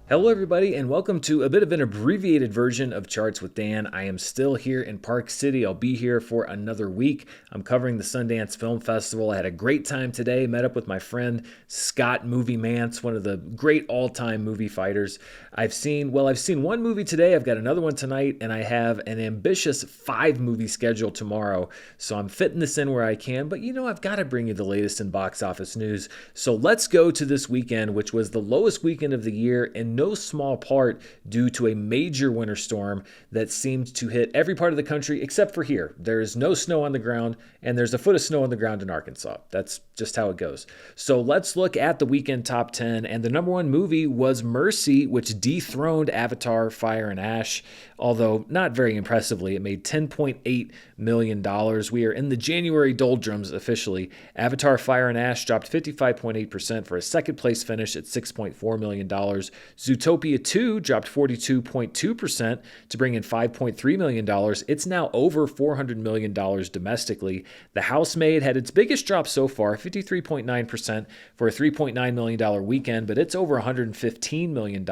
Hello, everybody, and welcome to a bit of an abbreviated version of Charts with Dan. I am still here in Park City. I'll be here for another week. I'm covering the Sundance Film Festival. I had a great time today. Met up with my friend Scott Movie Mance, one of the great all-time movie fighters. I've seen one movie today. I've got another one tonight, and I have an ambitious 5-movie schedule tomorrow. So I'm fitting this in where I can, but I've got to bring you the latest in box office news. So let's go to this weekend, which was the lowest weekend of the year, and no small part due to a major winter storm that seemed to hit every part of the country except for here. There is no snow on the ground, and there's a foot of snow on the ground in Arkansas. That's just how it goes. So let's look at the weekend top 10, and the number one movie was Mercy, which dethroned Avatar: Fire and Ash, although not very impressively. It made $10.8 million. We are in the January doldrums officially. Avatar: Fire and Ash dropped 55.8% for a second place finish at $6.4 million. Zootopia 2 dropped 42.2% to bring in $5.3 million. It's now over $400 million domestically. The Housemaid had its biggest drop so far, 53.9% for a $3.9 million weekend, but it's over $115 million.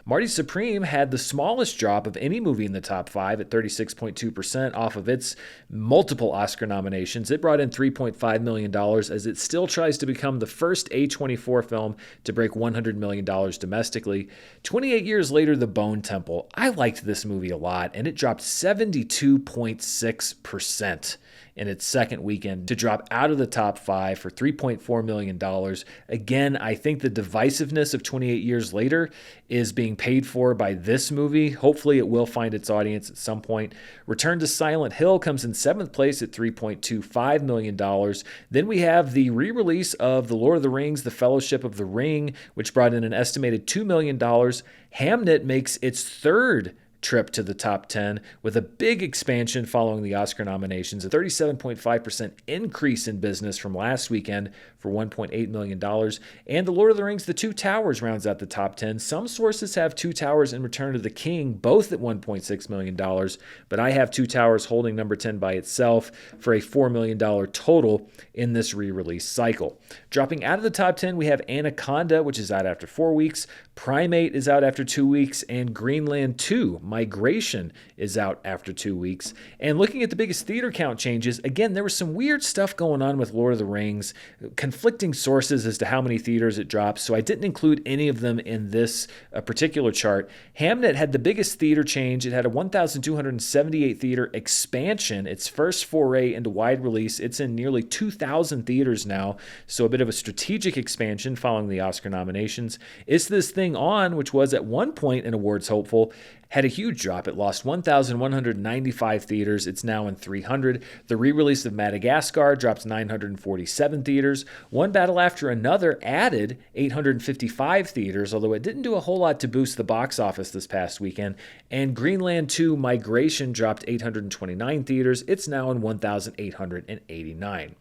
Marty Supreme had the smallest drop of any movie in the top 5 at 36.2% off of its multiple Oscar nominations. It brought in $3.5 million as it still tries to become the first A24 film to break $100 million domestically. 28 years later, The Bone Temple. I liked this movie a lot, and it dropped 72.6% in its second weekend to drop out of the top 5 for $3.4 million. Again, I think the divisiveness of 28 years later is being paid for by this movie. Hopefully it will find its audience at some point. Return to Silent Hill comes in 7th place at $3.25 million. Then we have the re-release of The Lord of the Rings, The Fellowship of the Ring, which brought in an estimated $2 million. Hamnet makes its third trip to the top 10 with a big expansion following the Oscar nominations, a 37.5% increase in business from last weekend for $1.8 million. And The Lord of the Rings, The Two Towers rounds out the top 10. Some sources have Two Towers and Return of the King both at $1.6 million, but I have Two Towers holding number 10 by itself for a $4 million total in this re-release cycle. Dropping out of the top 10, we have Anaconda, which is out after 4 weeks. Primate is out after 2 weeks, and Greenland 2, Migration, is out after 2 weeks. And looking at the biggest theater count changes, again, there was some weird stuff going on with Lord of the Rings, conflicting sources as to how many theaters it dropped, so I didn't include any of them in this particular chart. Hamnet had the biggest theater change. It had a 1,278 theater expansion, its first foray into wide release. It's in nearly 2,000 theaters now, so a bit of a strategic expansion following the Oscar nominations. It's This Thing On, which was at one point an awards hopeful, had a huge drop. It lost 1,195 theaters. It's now in 300. The re-release of Madagascar drops 947 theaters. One Battle After Another added 855 theaters, although it didn't do a whole lot to boost the box office this past weekend. And Greenland 2 Migration dropped 829 theaters. It's now in 1,889.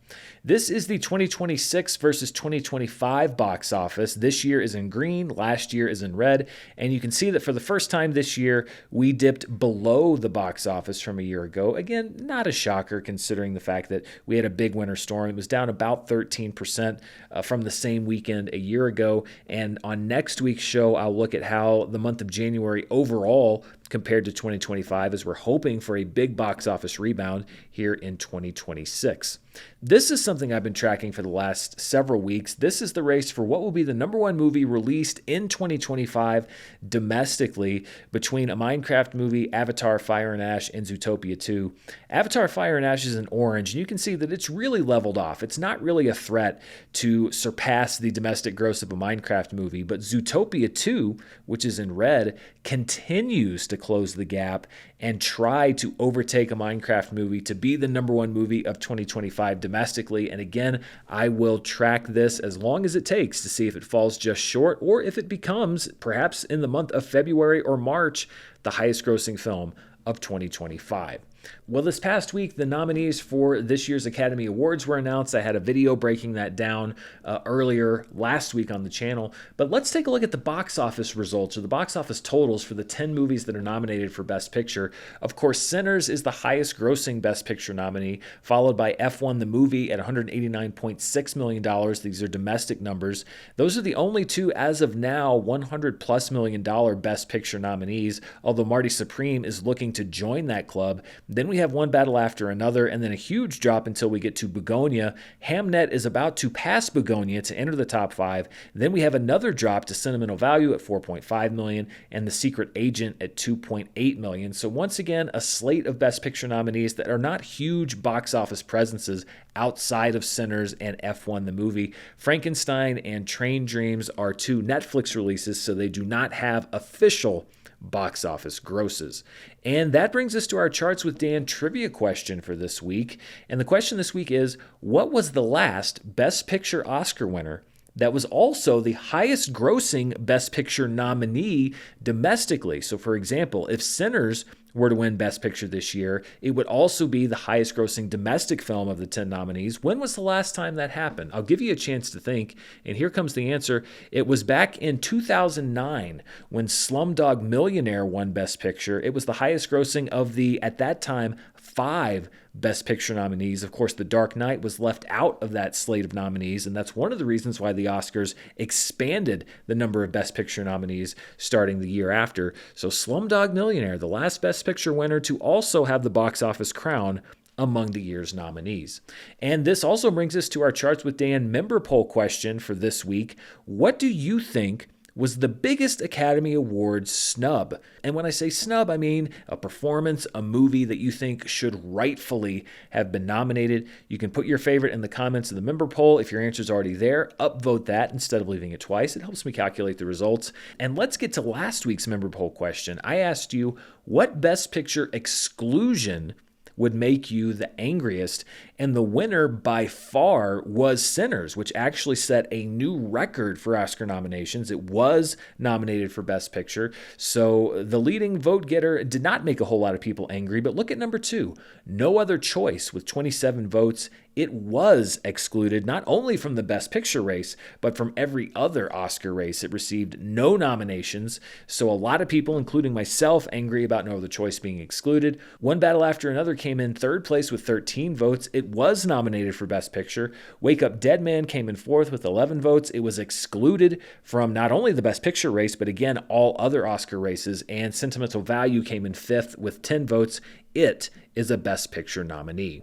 This is the 2026 versus 2025 box office. This year is in green, last year is in red, and you can see that for the first time this year, we dipped below the box office from a year ago. Again, not a shocker considering the fact that we had a big winter storm. It was down about 13% from the same weekend a year ago. And on next week's show, I'll look at how the month of January overall compared to 2025 as we're hoping for a big box office rebound here in 2026. This is something I've been tracking for the last several weeks. This is the race for what will be the number one movie released in 2025 domestically between a Minecraft movie, Avatar: Fire and Ash, and Zootopia 2. Avatar: Fire and Ash is in orange, and you can see that it's really leveled off. It's not really a threat to surpass the domestic gross of a Minecraft movie, but Zootopia 2, which is in red, continues to close the gap and try to overtake a Minecraft movie to be the number one movie of 2025 domestically. And again, I will track this as long as it takes to see if it falls just short or if it becomes, perhaps in the month of February or March, the highest grossing film of 2025. Well, this past week, the nominees for this year's Academy Awards were announced. I had a video breaking that down earlier last week on the channel. But let's take a look at the box office results, or the box office totals for the 10 movies that are nominated for Best Picture. Of course, Sinners is the highest grossing Best Picture nominee, followed by F1 the movie at $189.6 million. These are domestic numbers. Those are the only two, as of now, $100+ million Best Picture nominees, although Marty Supreme is looking to join that club. Then we have One Battle After Another, and then a huge drop until we get to Begonia. Hamnet is about to pass Begonia to enter the top 5. Then we have another drop to Sentimental Value at $4.5 million, and The Secret Agent at $2.8 million. So once again, a slate of Best Picture nominees that are not huge box office presences outside of Sinners and F1 the movie. Frankenstein and Train Dreams are two Netflix releases, so they do not have official box office grosses. And that brings us to our Charts with Dan trivia question for this week. And the question this week is, what was the last Best Picture Oscar winner that was also the highest grossing Best Picture nominee domestically? So for example, if Sinners were to win Best Picture this year, it would also be the highest grossing domestic film of the 10 nominees. When was the last time that happened? I'll give you a chance to think, and here comes the answer. It was back in 2009 when Slumdog Millionaire won Best Picture. It was the highest grossing of the, at that time, 5 Best Picture nominees. Of course, The Dark Knight was left out of that slate of nominees, and that's one of the reasons why the Oscars expanded the number of Best Picture nominees starting the year after. So Slumdog Millionaire, the last Best Picture winner to also have the box office crown among the year's nominees. And this also brings us to our Charts with Dan member poll question for this week. What do you think was the biggest Academy Awards snub? And when I say snub, I mean a performance, a movie that you think should rightfully have been nominated. You can put your favorite in the comments of the member poll. If your answer is already there, upvote that instead of leaving it twice. It helps me calculate the results. And let's get to last week's member poll question. I asked you, what Best Picture exclusion would make you the angriest? And the winner by far was Sinners, which actually set a new record for Oscar nominations. It was nominated for Best Picture. So the leading vote getter did not make a whole lot of people angry, but look at number 2, No Other Choice with 27 votes. It was excluded not only from the Best Picture race, but from every other Oscar race. It received no nominations, so a lot of people, including myself, angry about No Other Choice being excluded. One Battle After Another came in third place with 13 votes. It was nominated for Best Picture. Wake Up Dead Man came in fourth with 11 votes. It was excluded from not only the Best Picture race, but again, all other Oscar races. And Sentimental Value came in fifth with 10 votes. It is a Best Picture nominee.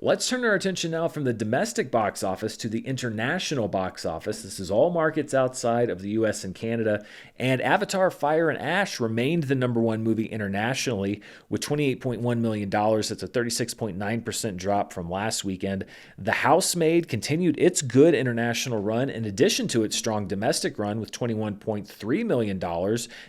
Let's turn our attention now from the domestic box office to the international box office. This is all markets outside of the US and Canada. And Avatar: Fire and Ash remained the number 1 movie internationally with $28.1 million. That's a 36.9% drop from last weekend. The Housemaid continued its good international run in addition to its strong domestic run with $21.3 million.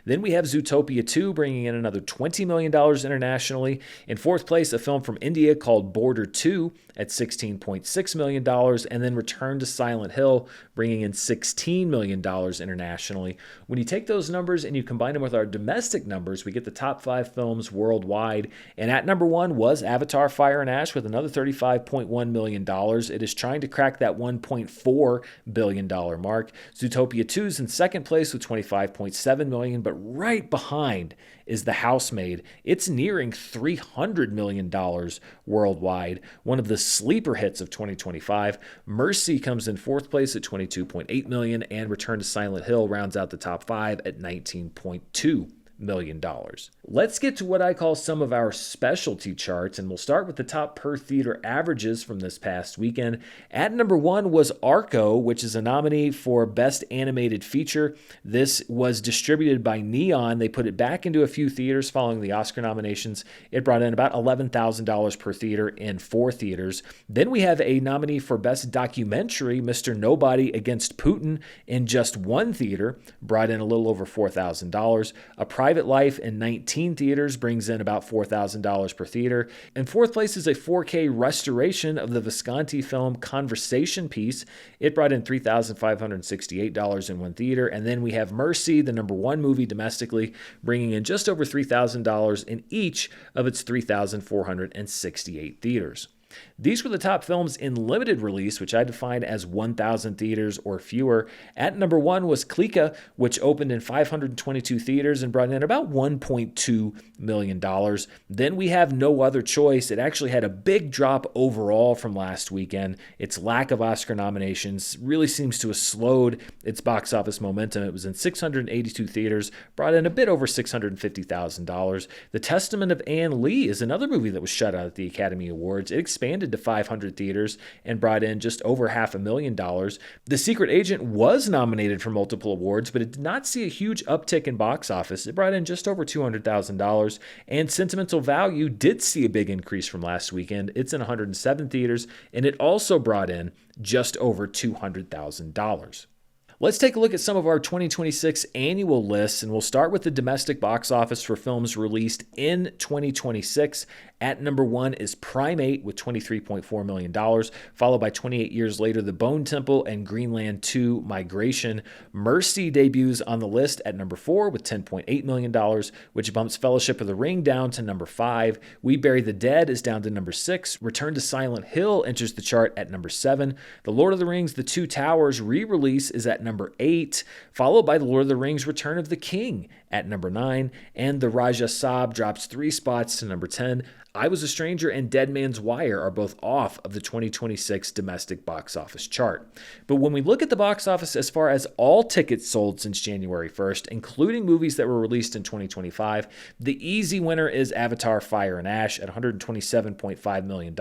Then we have Zootopia 2 bringing in another $20 million internationally. In fourth place, a film from India called Border 2 at $16.6 million, and then Return to Silent Hill, bringing in $16 million internationally. When you take those numbers and you combine them with our domestic numbers, we get the top 5 films worldwide. And at number 1 was Avatar: Fire and Ash with another $35.1 million. It is trying to crack that $1.4 billion mark. Zootopia 2 is in second place with $25.7 million, but right behind is The Housemaid. It's nearing $300 million worldwide, one of the sleeper hits of 2025. Mercy comes in fourth place at $22.8 million, and Return to Silent Hill rounds out the top 5 at $19.2 million. Let's get to what I call some of our specialty charts, and we'll start with the top per theater averages from this past weekend. At number 1 was Arco, which is a nominee for Best Animated Feature. This was distributed by Neon. They put it back into a few theaters following the Oscar nominations. It brought in about $11,000 per theater in 4 theaters. Then we have a nominee for Best Documentary, Mr. Nobody Against Putin, in just 1 theater, brought in a little over $4,000. A Private Life in 19 theaters brings in about $4,000 per theater. In fourth place is a 4K restoration of the Visconti film Conversation Piece. It brought in $3,568 in one theater. And then we have Mercy, the number one movie domestically, bringing in just over $3,000 in each of its 3,468 theaters. These were the top films in limited release, which I define as 1,000 theaters or fewer. At number one was Klika, which opened in 522 theaters and brought in about $1.2 million. Then we have No Other Choice. It actually had a big drop overall from last weekend. Its lack of Oscar nominations really seems to have slowed its box office momentum. It was in 682 theaters, brought in a bit over $650,000. The Testament of Anne Lee is another movie that was shut out at the Academy Awards. It expanded to 500 theaters and brought in just over $500,000. The Secret Agent was nominated for multiple awards, but it did not see a huge uptick in box office. It brought in just over $200,000. And Sentimental Value did see a big increase from last weekend. It's in 107 theaters, and it also brought in just over $200,000. Let's take a look at some of our 2026 annual lists, and we'll start with the domestic box office for films released in 2026. At number one is Primate with $23.4 million, followed by 28 years later, The Bone Temple and Greenland 2 Migration. Mercy debuts on the list at number four with $10.8 million, which bumps Fellowship of the Ring down to number five. We Bury the Dead is down to number six. Return to Silent Hill enters the chart at number seven. The Lord of the Rings The Two Towers re-release is at number 8, followed by The Lord of the Rings Return of the King at number 9, and The Raja Saab drops 3 spots to number 10. I Was a Stranger and Dead Man's Wire are both off of the 2026 domestic box office chart. But when we look at the box office as far as all tickets sold since January 1st, including movies that were released in 2025, the easy winner is Avatar Fire and Ash at $127.5 million,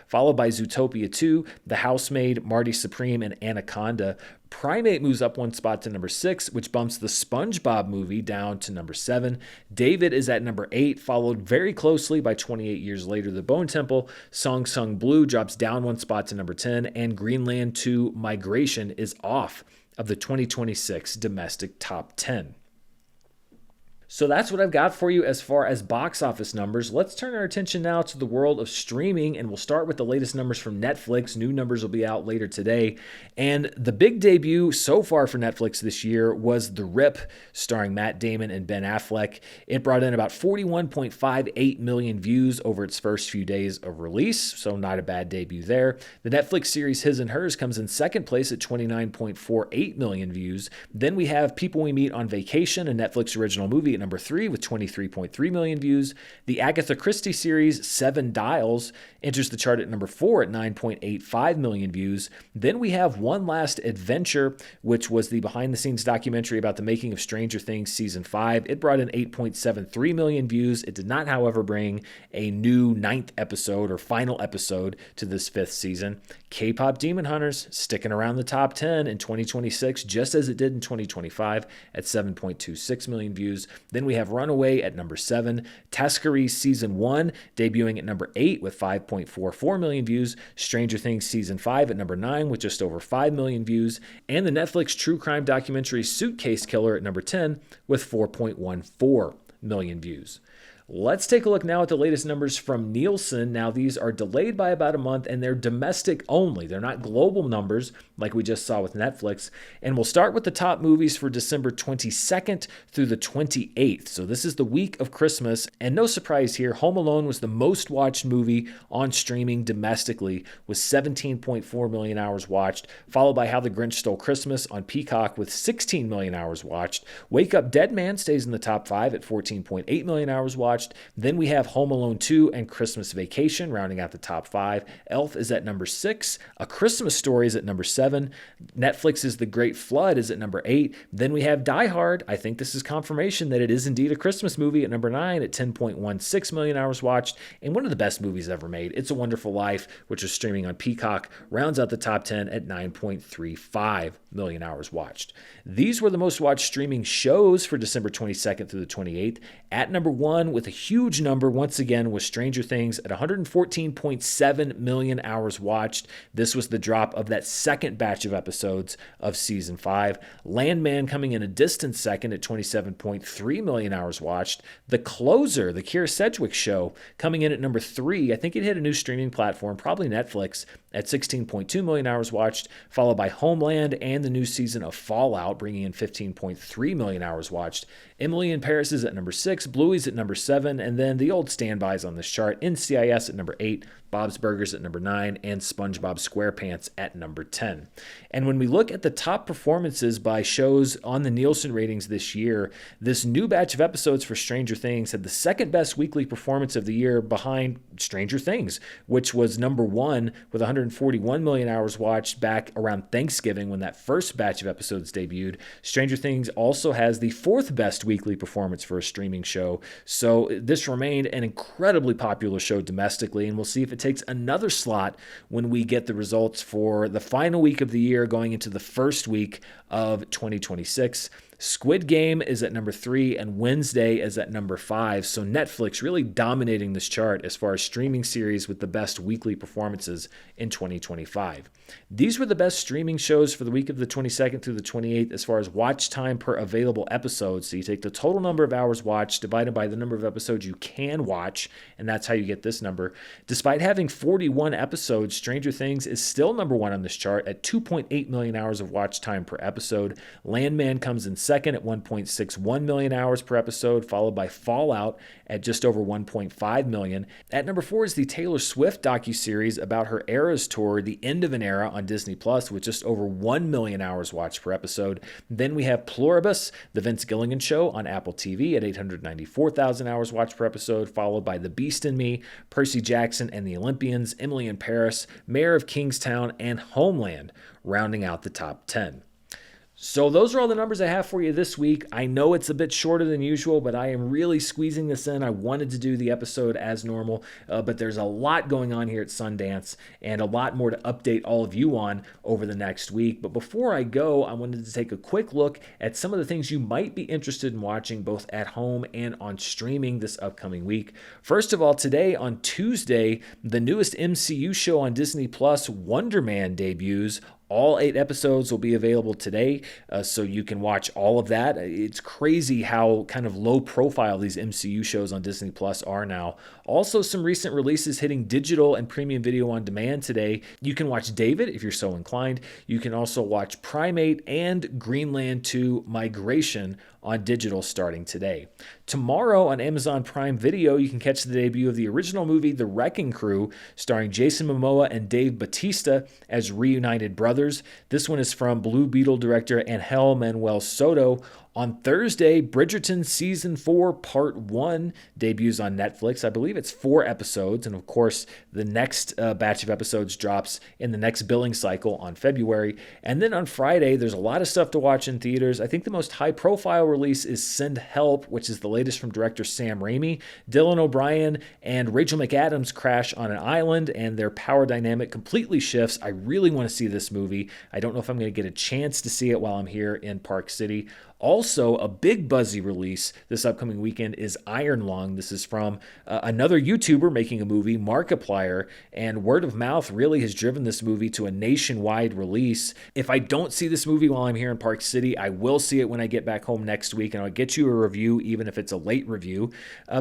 followed by Zootopia 2, The Housemaid, Marty Supreme, and Anaconda. Primate moves up one spot to number 6, which bumps the SpongeBob movie down to number 7. David is at number 8, followed very closely by 28 years later, The Bone Temple. Song Sung Blue drops down one spot to number 10, and Greenland 2 Migration is off of the 2026 domestic top 10. So that's what I've got for you as far as box office numbers. Let's turn our attention now to the world of streaming, and we'll start with the latest numbers from Netflix. New numbers will be out later today. And the big debut so far for Netflix this year was The Rip, starring Matt Damon and Ben Affleck. It brought in about 41.58 million views over its first few days of release, so not a bad debut there. The Netflix series His and Hers comes in second place at 29.48 million views. Then we have People We Meet on Vacation, a Netflix original movie, at number 3 with 23.3 million views. The Agatha Christie series Seven Dials enters the chart at number 4 at 9.85 million views. Then we have One Last Adventure, which was the behind-the-scenes documentary about the making of Stranger Things Season 5. It brought in 8.73 million views. It did not, however, bring a new 9th episode or final episode to this 5th season. K-Pop Demon Hunters sticking around the top 10 in 2026, just as it did in 2025 at 7.26 million views. Then we have Runaway at number 7, Tascari Season 1 debuting at number 8 with 5.44 million views, Stranger Things Season 5 at number 9 with just over 5 million views, and the Netflix true crime documentary Suitcase Killer at number 10 with 4.14 million views. Let's take a look now at the latest numbers from Nielsen. Now, these are delayed by about a month, and they're domestic only. They're not global numbers like we just saw with Netflix. And we'll start with the top movies for December 22nd through the 28th. So this is the week of Christmas. And no surprise here, Home Alone was the most watched movie on streaming domestically with 17.4 million hours watched, followed by How the Grinch Stole Christmas on Peacock with 16 million hours watched. Wake Up Dead Man stays in the top 5 at 14.8 million hours watched. Then we have Home Alone 2 and Christmas Vacation rounding out the top 5. Elf is at number 6. A Christmas Story is at number 7. Netflix's The Great Flood is at number 8. Then we have Die Hard. I think this is confirmation that it is indeed a Christmas movie at number 9 at 10.16 million hours watched. And one of the best movies ever made, It's a Wonderful Life, which is streaming on Peacock, rounds out the top 10 at 9.35 million hours watched. These were the most watched streaming shows for December 22nd through the 28th. At number 1 with with a huge number once again was Stranger Things at 114.7 million hours watched. This was the drop of that second batch of episodes of season 5. Landman coming in a distant second at 27.3 million hours watched. The Closer, the Keira Sedgwick show, coming in at number 3. I think it hit a new streaming platform, probably Netflix, at 16.2 million hours watched, followed by Homeland and the new season of Fallout, bringing in 15.3 million hours watched. Emily in Paris is at number 6, Bluey's at number 7, and then the old standbys on this chart, NCIS at number 8, Bob's Burgers at number 9, and SpongeBob SquarePants at number 10. And when we look at the top performances by shows on the Nielsen ratings this year, this new batch of episodes for Stranger Things had the second best weekly performance of the year behind Stranger Things, which was number 1 with 141 million hours watched back around Thanksgiving when that first batch of episodes debuted. Stranger Things also has the fourth best weekly performance for a streaming show. So this remained an incredibly popular show domestically, and we'll see if it takes another slot when we get the results for the final week of the year going into the first week of 2026. Squid Game is at number 3 and Wednesday is at number 5. So Netflix really dominating this chart as far as streaming series with the best weekly performances in 2025. These were the best streaming shows for the week of the 22nd through the 28th as far as watch time per available episode. So you take the total number of hours watched divided by the number of episodes you can watch, and that's how you get this number. Despite having 41 episodes, Stranger Things is still number 1 on this chart at 2.8 million hours of watch time per episode. Landman comes in second at 1.61 million hours per episode, followed by Fallout at just over 1.5 million. At number 4 is the Taylor Swift docuseries about her Eras tour, The End of an Era, on Disney Plus, with just over 1 million hours watched per episode. Then we have Pluribus, The Vince Gilligan Show, on Apple TV at 894,000 hours watched per episode, followed by The Beast in Me, Percy Jackson and the Olympians, Emily in Paris, Mayor of Kingstown, and Homeland, rounding out the top 10. So those are all the numbers I have for you this week. I know it's a bit shorter than usual, but I am really squeezing this in. I wanted to do the episode as normal, but there's a lot going on here at Sundance and a lot more to update all of you on over the next week. But before I go, I wanted to take a quick look at some of the things you might be interested in watching both at home and on streaming this upcoming week. First of all, today on Tuesday, the newest MCU show on Disney Plus, Wonder Man, debuts. All 8 episodes will be available today, so you can watch all of that. It's crazy how kind of low profile these MCU shows on Disney Plus are now. Also, some recent releases hitting digital and premium video on demand today. You can watch David if you're so inclined. You can also watch Primate and Greenland 2 Migration on digital starting today. Tomorrow on Amazon Prime Video, you can catch the debut of the original movie The Wrecking Crew, starring Jason Momoa and Dave Bautista as reunited brothers. This one is from Blue Beetle director Angel Manuel Soto. On Thursday, Bridgerton Season 4 Part 1 debuts on Netflix. I believe it's 4 episodes, and of course, the next batch of episodes drops in the next billing cycle on February. And then on Friday, there's a lot of stuff to watch in theaters. I think the most high-profile release is Send Help, which is the latest from director Sam Raimi. Dylan O'Brien and Rachel McAdams crash on an island, and their power dynamic completely shifts. I really want to see this movie. I don't know if I'm going to get a chance to see it while I'm here in Park City. Also, a big buzzy release this upcoming weekend is Iron Lung. This is from another YouTuber making a movie, Markiplier, and word of mouth really has driven this movie to a nationwide release. If I don't see this movie while I'm here in Park City, I will see it when I get back home next week, and I'll get you a review, even if it's a late review,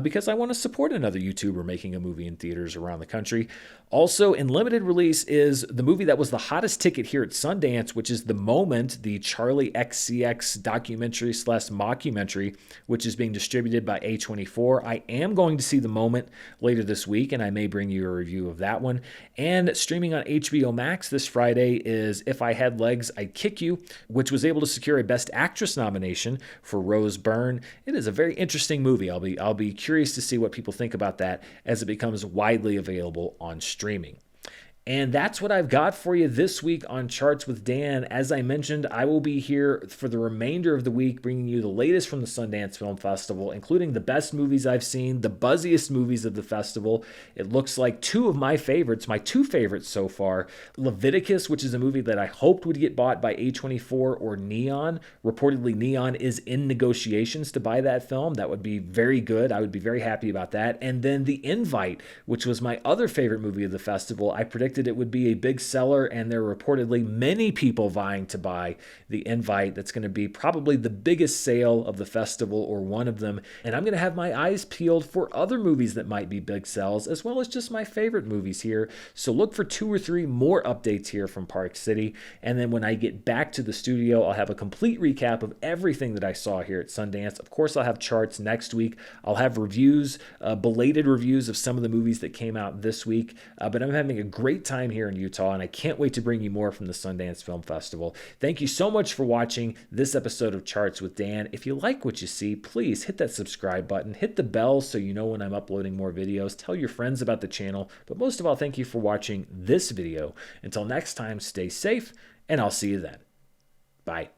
because I want to support another YouTuber making a movie in theaters around the country. Also, in limited release is the movie that was the hottest ticket here at Sundance, which is The Moment, the Charlie XCX documentary/mockumentary, which is being distributed by A24. I am going to see The Moment later this week, and I may bring you a review of that one. And streaming on HBO Max this Friday is If I Had Legs, I'd Kick You, which was able to secure a Best Actress nomination for Rose Byrne. It is a very interesting movie. I'll be curious to see what people think about that as it becomes widely available on streaming. And that's what I've got for you this week on Charts with Dan. As I mentioned, I will be here for the remainder of the week, bringing you the latest from the Sundance Film Festival, including the best movies I've seen, the buzziest movies of the festival. It looks like two of my favorites, my two favorites so far, Leviticus, which is a movie that I hoped would get bought by A24, or Neon. Reportedly, Neon is in negotiations to buy that film. That would be very good. I would be very happy about that. And then The Invite, which was my other favorite movie of the festival. I predicted it would be a big seller, and there are reportedly many people vying to buy The Invite. That's going to be probably the biggest sale of the festival, or one of them. And I'm going to have my eyes peeled for other movies that might be big sells, as well as just my favorite movies here. So look for 2 or 3 more updates here from Park City. And then when I get back to the studio, I'll have a complete recap of everything that I saw here at Sundance. Of course, I'll have charts next week. I'll have reviews, belated reviews of some of the movies that came out this week. But I'm having a great time here in Utah, and I can't wait to bring you more from the Sundance Film Festival. Thank you so much for watching this episode of Charts with Dan. If you like what you see, please hit that subscribe button, hit the bell so you know when I'm uploading more videos, tell your friends about the channel, but most of all, thank you for watching this video. Until next time, stay safe, and I'll see you then. Bye.